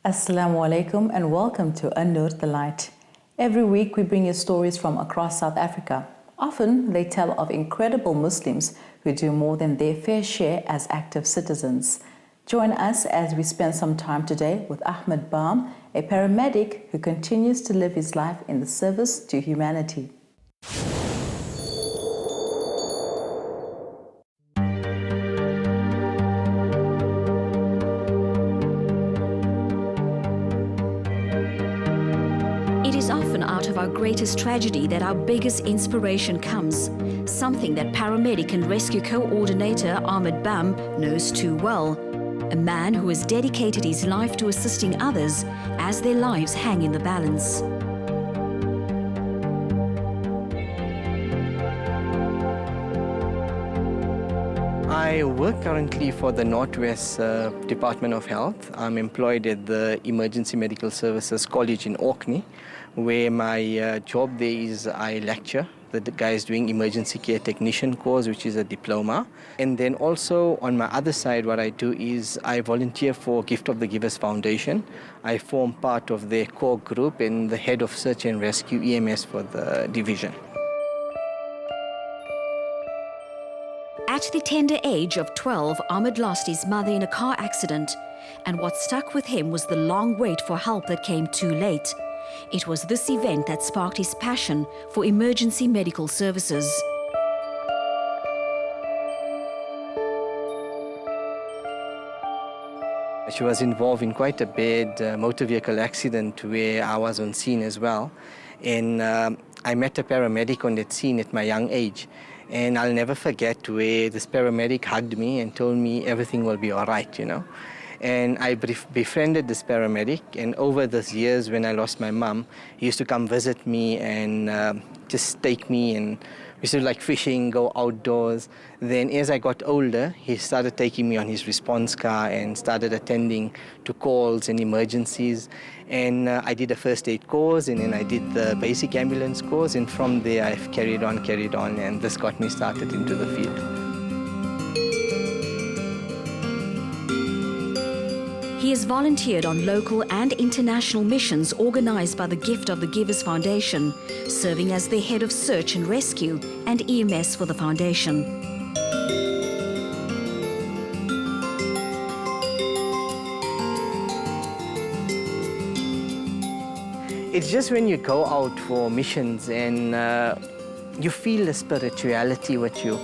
Assalamu alaikum and welcome to An Nur the Light. Every week we bring you stories from across South Africa. Often they tell of incredible Muslims who do more than their fair share as active citizens. Join us as we spend some time today with Ahmed Bham, a paramedic who continues to live his life in the service to humanity. It is often out of our greatest tragedy that our biggest inspiration comes, something that paramedic and rescue coordinator Ahmed Bham knows too well. A man who has dedicated his life to assisting others as their lives hang in the balance. I work currently for the Northwest Department of Health. I'm employed at the Emergency Medical Services College in Orkney, where my job there is I lecture. The guy is doing emergency care technician course, which is a diploma. And then also on my other side, what I do is I volunteer for Gift of the Givers Foundation. I form part of their core group and the head of search and rescue EMS for the division. At the tender age of 12, Ahmed lost his mother in a car accident, and what stuck with him was the long wait for help that came too late. It was this event that sparked his passion for emergency medical services. She was involved in quite a bad motor vehicle accident where I was on scene as well. And I met a paramedic on that scene at my young age. And I'll never forget where this paramedic hugged me and told me everything will be all right, you know. And I befriended this paramedic, and over those years when I lost my mum, he used to come visit me and just take me, and we used to like fishing, go outdoors. Then as I got older, he started taking me on his response car and started attending to calls and emergencies. And I did a first aid course, and then I did the basic ambulance course, and from there I've carried on, and this got me started into the field. He has volunteered on local and international missions organized by the Gift of the Givers Foundation, serving as the head of search and rescue and EMS for the foundation. It's just when you go out for missions and you feel the spirituality with you,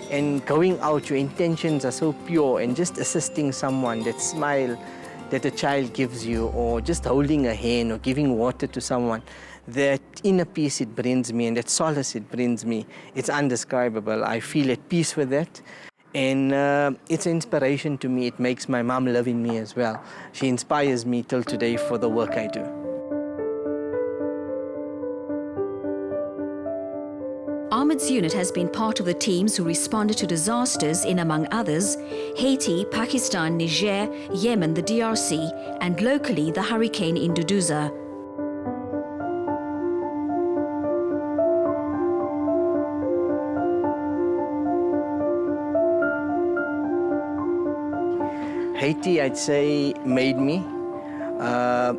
and going out, your intentions are so pure, and just assisting someone, that smile that a child gives you, or just holding a hand or giving water to someone, that inner peace it brings me and that solace it brings me, it's indescribable. I feel at peace with that. And it's an inspiration to me. It makes my mom love in me as well. She inspires me till today for the work I do. Ahmed's unit has been part of the teams who responded to disasters in, among others, Haiti, Pakistan, Niger, Yemen, the DRC, and locally the hurricane in Duduza. Haiti, I'd say, made me.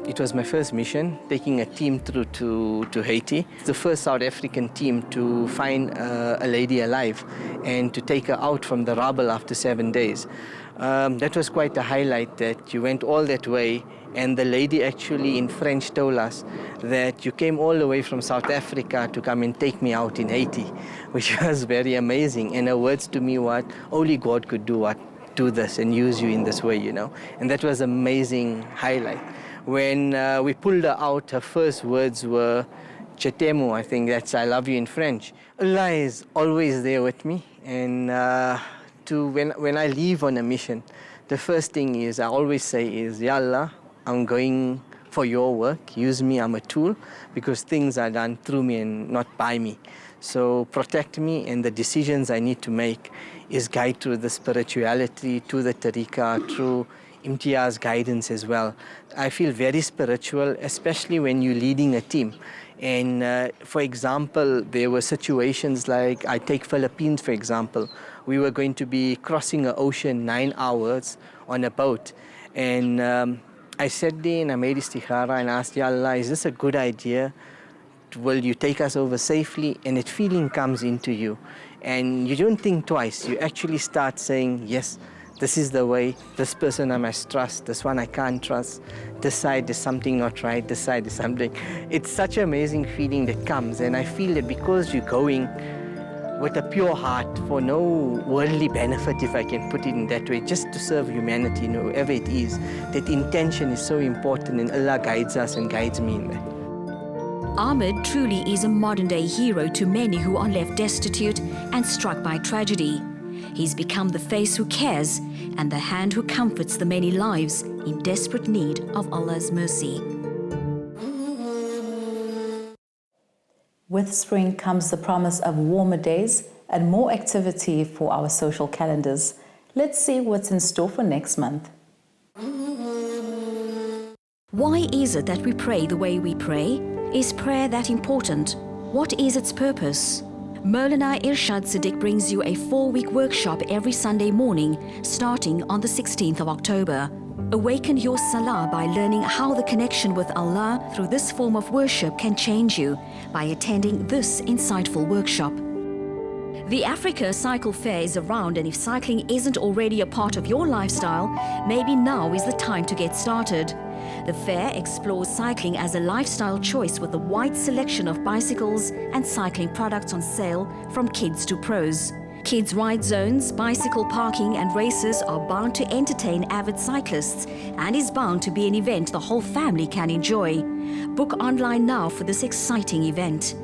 It was my first mission, taking a team through to Haiti. It's the first South African team to find a lady alive and to take her out from the rubble after 7 days. That was quite a highlight, that you went all that way, and the lady actually in French told us that you came all the way from South Africa to come and take me out in Haiti, which was very amazing. And her words to me were, only God could do this and use you in this way, you know. And that was an amazing highlight. When we pulled her out, her first words were, "Je t'aime," I think that's "I love you" in French. Allah is always there with me, and when I leave on a mission, the first thing is I always say is, Ya Allah, I'm going for your work. Use me, I'm a tool, because things are done through me and not by me. So protect me, and the decisions I need to make is guide through the spirituality, to the tariqah, through Imtiaz guidance as well. I feel very spiritual, especially when you're leading a team. And for example, there were situations like, I take Philippines for example. We were going to be crossing an ocean 9 hours on a boat. And I sat there and I made istikhara and asked, Ya Allah, is this a good idea? Will you take us over safely? And that feeling comes into you. And you don't think twice. You actually start saying, yes, this is the way, this person I must trust, this one I can't trust, this side is something not right, this side is something. It's such an amazing feeling that comes, and I feel that because you're going with a pure heart for no worldly benefit, if I can put it in that way, just to serve humanity, whoever it is, that intention is so important, and Allah guides us and guides me in that. Ahmed truly is a modern-day hero to many who are left destitute and struck by tragedy. He's become the face who cares and the hand who comforts the many lives in desperate need of Allah's mercy. With spring comes the promise of warmer days and more activity for our social calendars. Let's see what's in store for next month. Why is it that we pray the way we pray? Is prayer that important? What is its purpose? Maulana Irshad Siddiq brings you a 4-week workshop every Sunday morning, starting on the 16th of October. Awaken your salah by learning how the connection with Allah through this form of worship can change you by attending this insightful workshop. The Africa Cycle Fair is around, and if cycling isn't already a part of your lifestyle, maybe now is the time to get started. The fair explores cycling as a lifestyle choice with a wide selection of bicycles and cycling products on sale from kids to pros. Kids' ride zones, bicycle parking and races are bound to entertain avid cyclists and is bound to be an event the whole family can enjoy. Book online now for this exciting event.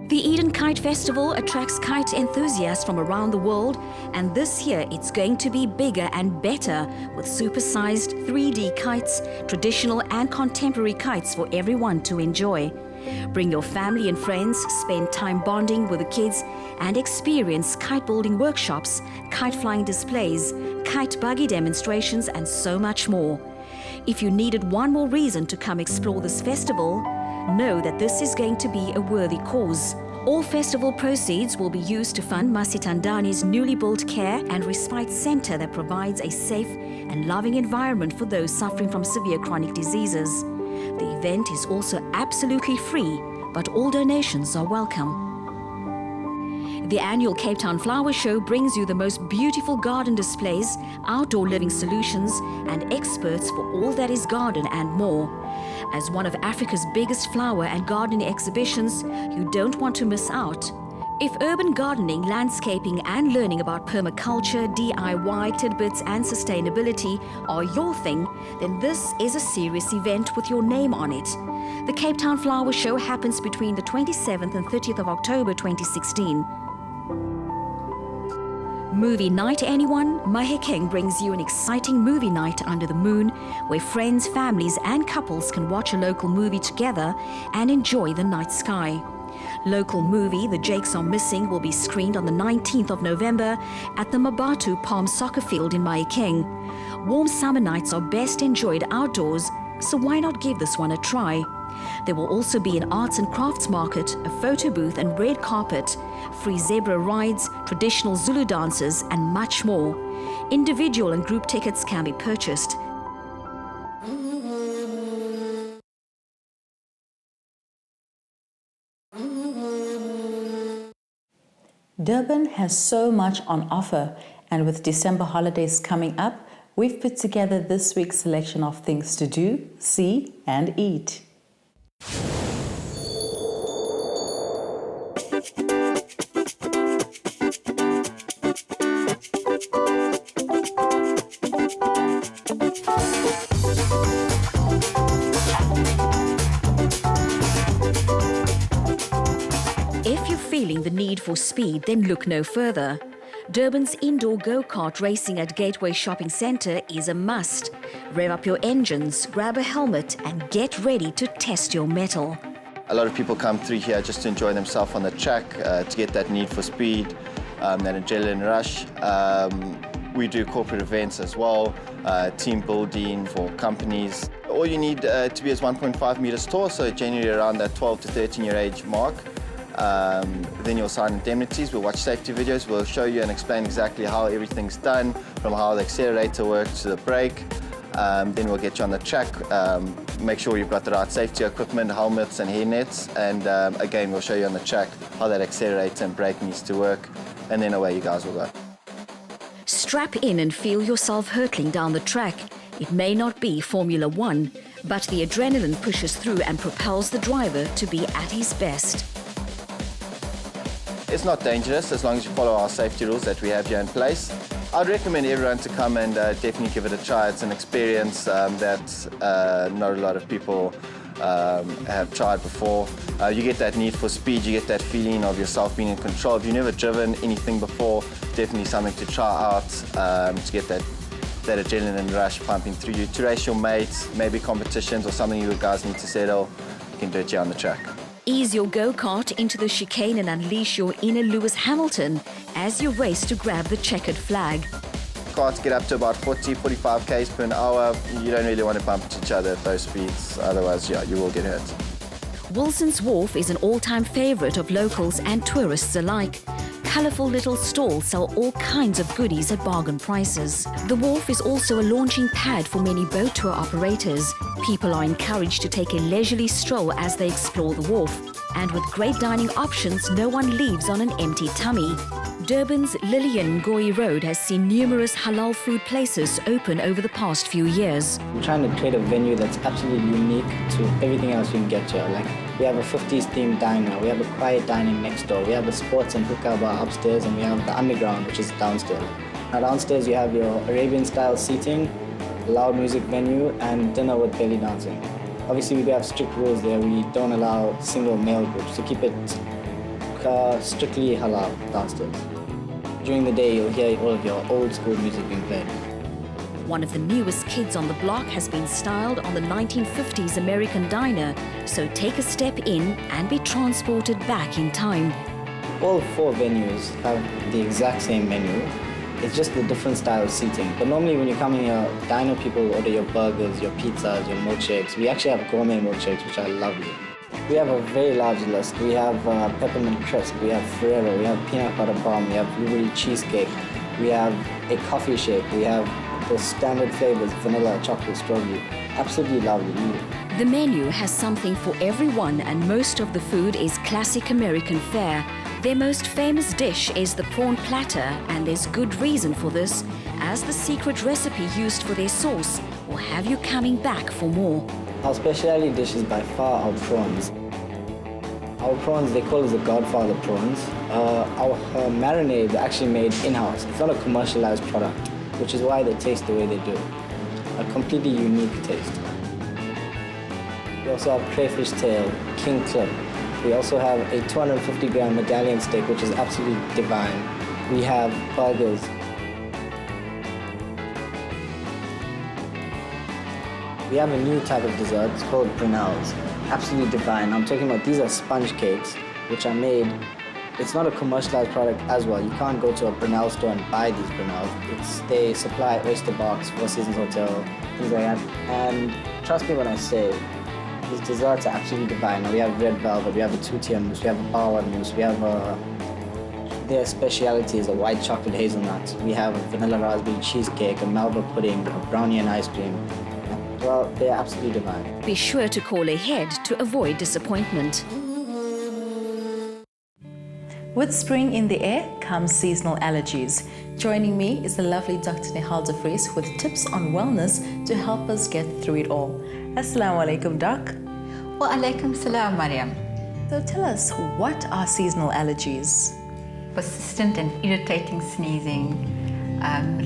The Eden Kite Festival attracts kite enthusiasts from around the world, and this year it's going to be bigger and better with supersized 3D kites, traditional and contemporary kites for everyone to enjoy. Bring your family and friends, spend time bonding with the kids, and experience kite building workshops, kite flying displays, kite buggy demonstrations, and so much more. If you needed one more reason to come explore this festival, know that this is going to be a worthy cause. All festival proceeds will be used to fund Masjid Andani's newly built care and respite centre that provides a safe and loving environment for those suffering from severe chronic diseases. The event is also absolutely free, but all donations are welcome. The annual Cape Town Flower Show brings you the most beautiful garden displays, outdoor living solutions, and experts for all that is garden and more. As one of Africa's biggest flower and gardening exhibitions, you don't want to miss out. If urban gardening, landscaping, and learning about permaculture, DIY, tidbits, and sustainability are your thing, then this is a serious event with your name on it. The Cape Town Flower Show happens between the 27th and 30th of October 2016. Movie night, anyone? Mahekeng brings you an exciting movie night under the moon where friends, families and couples can watch a local movie together and enjoy the night sky. Local movie The Jakes Are Missing will be screened on the 19th of November at the Mabatu Palm Soccer Field in Mahekeng. Warm summer nights are best enjoyed outdoors, so why not give this one a try? There will also be an arts and crafts market, a photo booth and red carpet, free zebra rides, traditional Zulu dances, and much more. Individual and group tickets can be purchased. Durban has so much on offer, and with December holidays coming up, we've put together this week's selection of things to do, see, and eat. If you're feeling the need for speed, then look no further. Durban's indoor go-kart racing at Gateway Shopping Centre is a must. Rev up your engines, grab a helmet and get ready to test your mettle. A lot of people come through here just to enjoy themselves on the track, to get that need for speed, that adrenaline rush. We do corporate events as well, team building for companies. All you need to be is 1.5 meters tall, so generally around that 12 to 13 year age mark. Then you'll sign indemnities, we'll watch safety videos, we'll show you and explain exactly how everything's done, from how the accelerator works to the brake. Then we'll get you on the track, make sure you've got the right safety equipment, helmets and hairnets, and again we'll show you on the track how that accelerator and brake needs to work, and then away you guys will go. Strap in and feel yourself hurtling down the track. It may not be Formula One, but the adrenaline pushes through and propels the driver to be at his best. It's not dangerous as long as you follow our safety rules that we have here in place. I'd recommend everyone to come and definitely give it a try. It's an experience that not a lot of people have tried before. You get that need for speed, you get that feeling of yourself being in control. If you've never driven anything before, definitely something to try out, to get that adrenaline rush pumping through you. To race your mates, maybe competitions or something you guys need to settle, you can do it here on the track. Ease your go-kart into the chicane and unleash your inner Lewis Hamilton as you race to grab the checkered flag. Carts get up to about 40-45 k's per hour. You don't really want to bump into each other at those speeds, otherwise, yeah, you will get hurt. Wilson's Wharf is an all-time favourite of locals and tourists alike. Colourful little stalls sell all kinds of goodies at bargain prices. The wharf is also a launching pad for many boat tour operators. People are encouraged to take a leisurely stroll as they explore the wharf. And with great dining options, no one leaves on an empty tummy. Durban's Lillian Ngoyi Road has seen numerous halal food places open over the past few years. We're trying to create a venue that's absolutely unique to everything else you can get here. Like, we have a 50s themed diner, we have a quiet dining next door, we have a sports and hookah bar upstairs, and we have the underground, which is downstairs. Now downstairs you have your Arabian style seating, loud music venue, and dinner with belly dancing. Obviously we do have strict rules there. We don't allow single male groups to keep it strictly halal downstairs. During the day, you'll hear all of your old school music being played. One of the newest kids on the block has been styled on the 1950s American diner, so take a step in and be transported back in time. All four venues have the exact same menu. It's just the different style of seating. But normally when you come in here, diner people order your burgers, your pizzas, your milkshakes. We actually have gourmet milkshakes, which are lovely. We have a very large list. We have peppermint crisp, we have Ferrero, we have peanut butter bomb, we have blueberry cheesecake, we have a coffee shake, we have the standard flavors, vanilla, chocolate, strawberry. Absolutely lovely. The menu has something for everyone, and most of the food is classic American fare. Their most famous dish is the prawn platter, and there's good reason for this, as the secret recipe used for their sauce will have you coming back for more. Our specialty dish is by far our prawns. Our prawns, they call us the Godfather prawns. Our marinade is actually made in-house. It's not a commercialized product, which is why they taste the way they do. A completely unique taste. We also have crayfish tail, king clip. We also have a 250-gram medallion steak, which is absolutely divine. We have burgers. We have a new type of dessert. It's called brunels. Absolutely divine. I'm talking about, these are sponge cakes, which are made. It's not a commercialized product as well. You can't go to a brunel store and buy these brunels. They supply Oyster Box, Four Seasons Hotel, things like that. And trust me when I say, these desserts are absolutely divine. Now we have red velvet, we have a two-tier mousse, we have a bawa mousse, we have their specialty is a white chocolate hazelnut. We have a vanilla raspberry cheesecake, a Melba pudding, a brownie and ice cream. Well, they're absolutely divine. Be sure to call ahead to avoid disappointment. With spring in the air comes seasonal allergies. Joining me is the lovely Dr. Nihal de Vries with tips on wellness to help us get through it all. Assalamu alaikum, Doc. Wa alaikum salam, Mariam. So tell us, what are seasonal allergies? Persistent and irritating sneezing,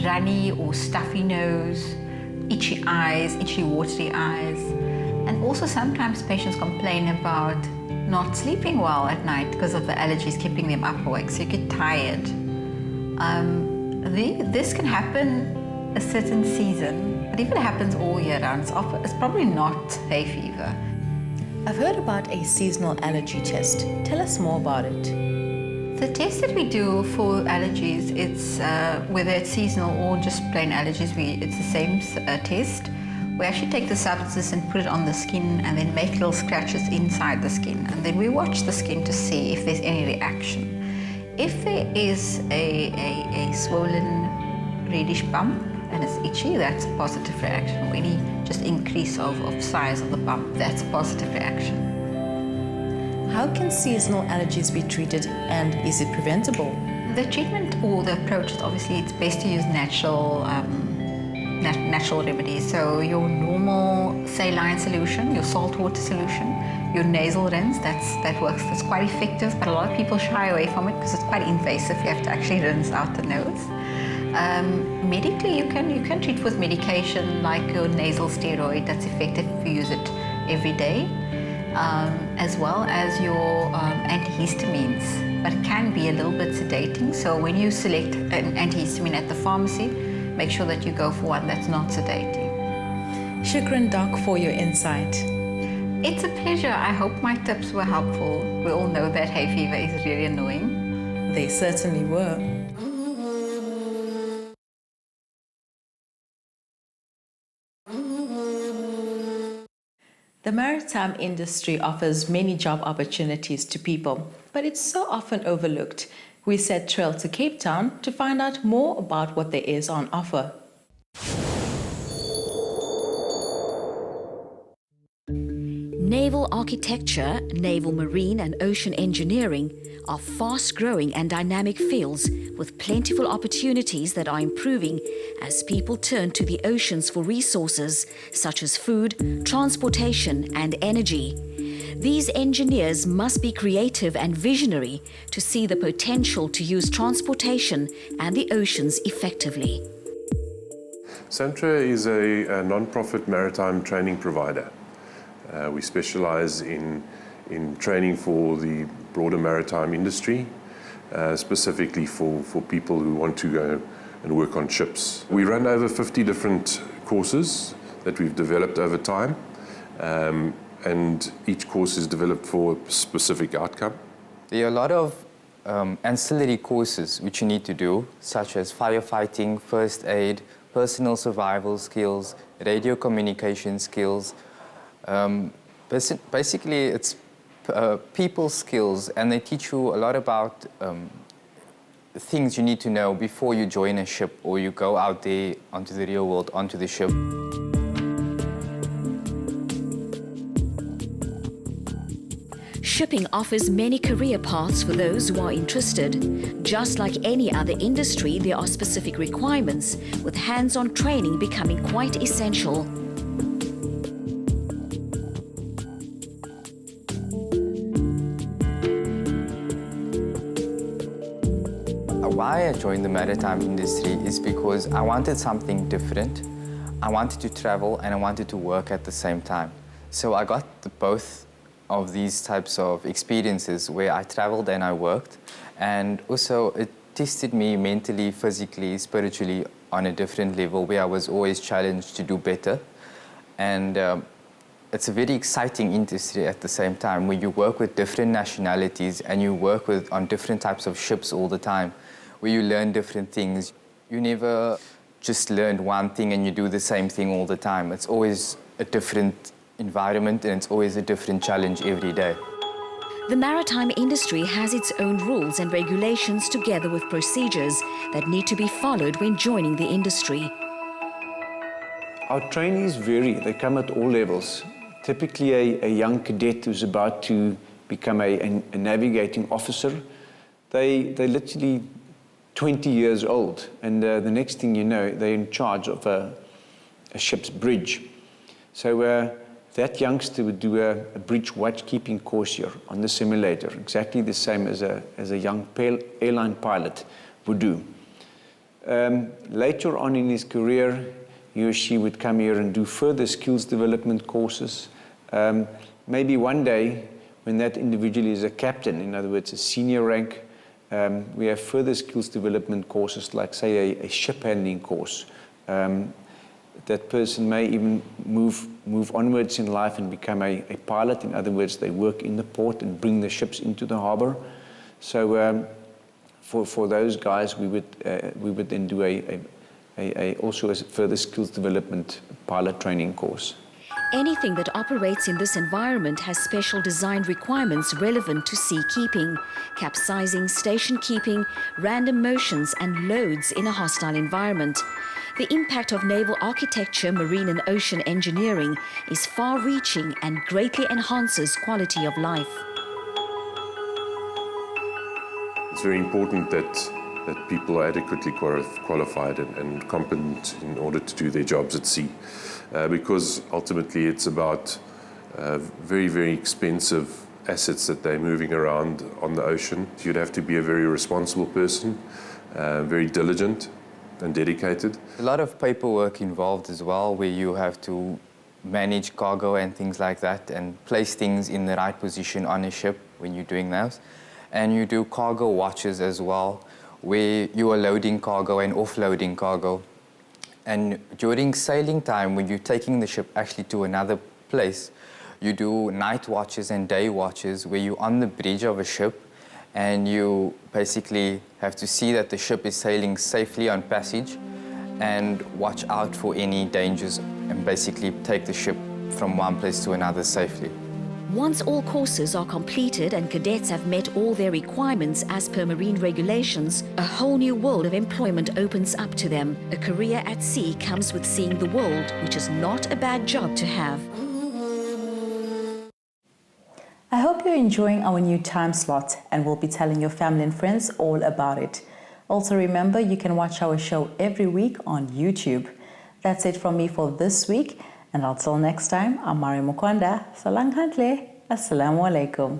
runny or stuffy nose, itchy eyes, itchy watery eyes, and also sometimes patients complain about not sleeping well at night because of the allergies keeping them up awake, so you get tired. This can happen a certain season, but if it happens all year round, it's probably not hay fever. I've heard about a seasonal allergy test. Tell us more about it. The test that we do for allergies, it's whether it's seasonal or just plain allergies, it's the same test. We actually take the substances and put it on the skin and then make little scratches inside the skin. And then we watch the skin to see if there's any reaction. If there is a swollen reddish bump and it's itchy, that's a positive reaction. Or any just increase of size of the bump, that's a positive reaction. How can seasonal allergies be treated, and is it preventable? The treatment or the approach is obviously it's best to use natural remedies. So your normal saline solution, your salt water solution, your nasal rinse, that works. That's quite effective, but a lot of people shy away from it because it's quite invasive. You have to actually rinse out the nose. Medically, you can treat with medication like your nasal steroid. That's effective if you use it every day, as well as your antihistamines. But it can be a little bit sedating. So when you select an antihistamine at the pharmacy, make sure that you go for one that's not sedating. Shukran, Doc, for your insight. It's a pleasure. I hope my tips were helpful. We all know that hay fever is really annoying. They certainly were. The maritime industry offers many job opportunities to people, but it's so often overlooked. We set trail to Cape Town to find out more about what there is on offer. Naval architecture, naval marine and ocean engineering are fast-growing and dynamic fields with plentiful opportunities that are improving as people turn to the oceans for resources such as food, transportation and energy. These engineers must be creative and visionary to see the potential to use transportation and the oceans effectively. Santra is a non-profit maritime training provider. We specialize in training for the broader maritime industry, specifically for people who want to go and work on ships. We run over 50 different courses that we've developed over time, and each course is developed for a specific outcome. There are a lot of ancillary courses which you need to do, such as firefighting, first aid, personal survival skills, radio communication skills. Basically, it's people skills, and they teach you a lot about things you need to know before you join a ship or you go out there onto the real world, onto the ship. Shipping offers many career paths for those who are interested. Just like any other industry, there are specific requirements, with hands-on training becoming quite essential. Why I joined the maritime industry is because I wanted something different. I wanted to travel and I wanted to work at the same time. So I got both of these types of experiences where I traveled and I worked. And also it tested me mentally, physically, spiritually on a different level where I was always challenged to do better. And it's a very exciting industry at the same time where you work with different nationalities and you work on different types of ships all the time, where you learn different things. You never just learn one thing and you do the same thing all the time. It's always a different environment and it's always a different challenge every day. The maritime industry has its own rules and regulations together with procedures that need to be followed when joining the industry. Our trainees vary. They come at all levels. Typically a young cadet who's about to become a navigating officer, they're literally 20 years old, and the next thing you know, they're in charge of a ship's bridge. So that youngster would do a bridge watchkeeping course here on the simulator, exactly the same as a young airline pilot would do. Later on in his career, he or she would come here and do further skills development courses. Maybe one day, when that individual is a captain, in other words, a senior rank, We have further skills development courses like, say, a ship handling course. That person may even move onwards in life and become a pilot. In other words, they work in the port and bring the ships into the harbor. So for those guys, we would then do also a further skills development pilot training course. Anything that operates in this environment has special design requirements relevant to sea keeping, capsizing, station keeping, random motions and loads in a hostile environment. The impact of naval architecture, marine and ocean engineering is far-reaching and greatly enhances quality of life. It's very important that people are adequately qualified and competent in order to do their jobs at sea. Because ultimately it's about very, very expensive assets that they're moving around on the ocean. You'd have to be a very responsible person, very diligent and dedicated. A lot of paperwork involved as well, where you have to manage cargo and things like that and place things in the right position on a ship when you're doing those. And you do cargo watches as well, where you are loading cargo and offloading cargo. And during sailing time, when you're taking the ship actually to another place, you do night watches and day watches where you're on the bridge of a ship and you basically have to see that the ship is sailing safely on passage and watch out for any dangers and basically take the ship from one place to another safely. Once all courses are completed and cadets have met all their requirements as per marine regulations, a whole new world of employment opens up to them. A career at sea comes with seeing the world, which is not a bad job to have. I hope you're enjoying our new time slot and will be telling your family and friends all about it. Also remember, you can watch our show every week on YouTube. That's it from me for this week. And until next time, I'm Mari Mukwanda. Salam Hantle. Assalamu alaikum.